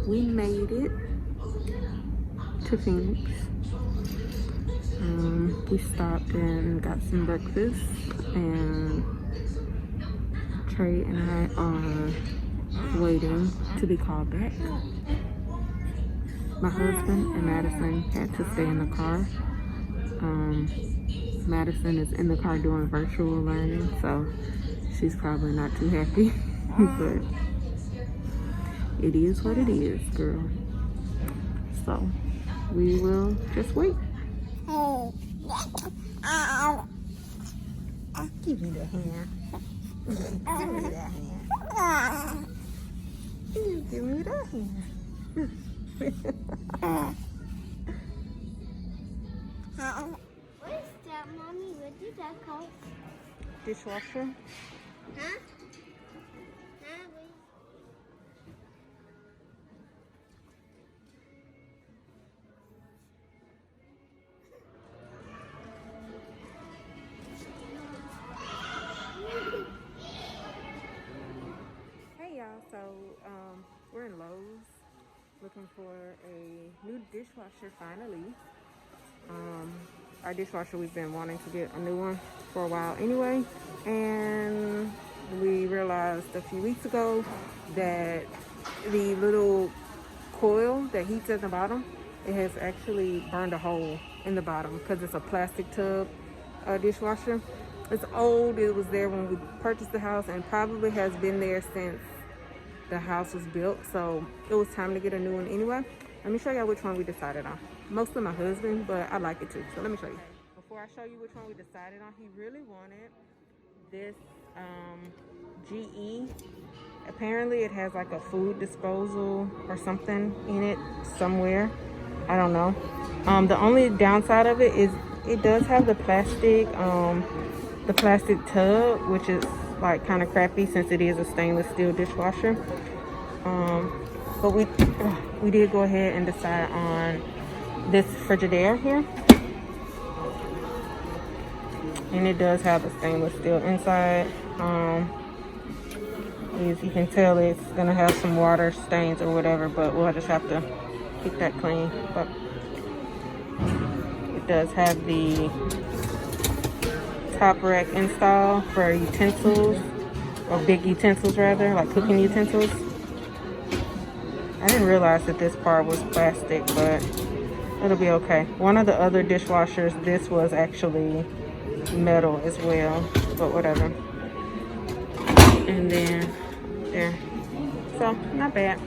we made it to Phoenix. We stopped and got some breakfast, and Trey and I are waiting to be called back. My husband and Madison had to stay in the car. Madison is in the car doing virtual learning, so she's probably not too happy, but it is what it is, girl. So we will just wait. Give me the hand. Give me that hand. Give me that hand. What is that, Mommy? What did that call? Dishwasher. Huh? Hey y'all, so we're in Lowe's looking for a new dishwasher finally. Our dishwasher, we've been wanting to get a new one for a while anyway, and we realized a few weeks ago that the little coil that heats at the bottom, it has actually burned a hole in the bottom because it's a plastic tub dishwasher. It's old. It was there when we purchased the house and probably has been there since the house was built, so it was time to get a new one anyway. Let me show y'all which one we decided on. Mostly my husband, but I like it too, so let me show you. Before I show you which one we decided on, he really wanted this GE. Apparently it has like a food disposal or something in it somewhere. I don't know. The only downside of it is it does have the plastic tub, which is like kind of crappy since it is a stainless steel dishwasher. But we did go ahead and decide on this Frigidaire here, and it does have a stainless steel inside. As you can tell, it's gonna have some water stains or whatever, but we'll just have to keep that clean. But it does have the top rack install for utensils, or big utensils rather, like cooking utensils. I didn't realize that this part was plastic, but it'll be okay. One of the other dishwashers, this was actually metal as well, but whatever. And then there, so not bad.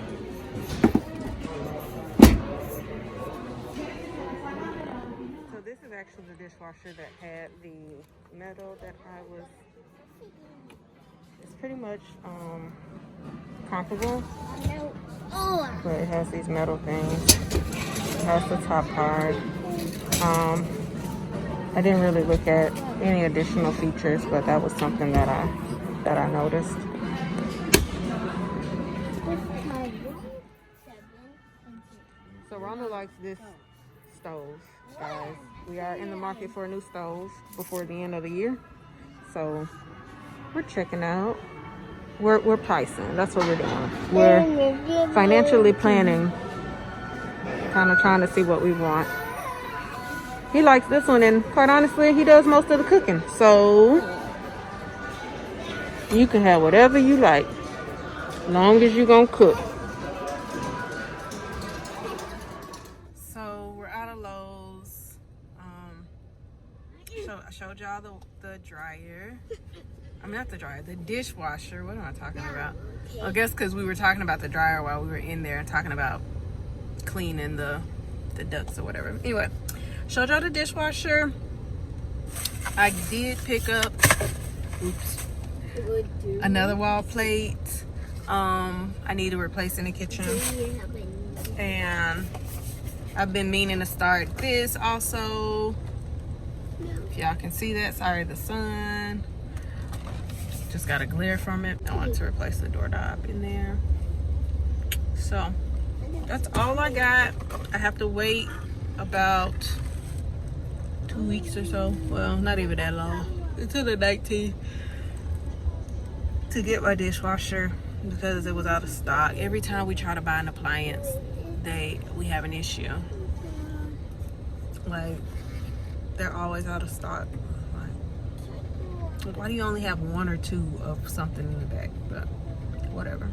So this is actually the dishwasher that had the metal that I was, it's pretty much comparable, but it has these metal things. It has the top part. I didn't really look at any additional features, but that was something that I noticed. So Rhonda likes this stove, guys. We are in the market for a new stove before the end of the year, so we're checking out. We're pricing. That's what we're doing. We're financially planning, kind of trying to see what we want. He likes this one, and quite honestly, he does most of the cooking. So you can have whatever you like, long as you're gonna cook. So we're out of Lowe's. I showed y'all the dryer. I mean, not the dryer, the dishwasher. What am I talking about? I guess because we were talking about the dryer while we were in there and talking about cleaning the ducts or whatever. Anyway, showed y'all the dishwasher. I did pick up, another wall plate. I need to replace in the kitchen. And I've been meaning to start this also. If y'all can see that, sorry, the sun just got a glare from it. I want to replace the doorknob in there. So that's all I got. I have to wait about 2 weeks or so. Well, not even that long, until the 19th to get my dishwasher. because it was out of stock. Every time we try to buy an appliance, we have an issue. Like, they're always out of stock. Like, why do you only have one or two of something in the back? But whatever.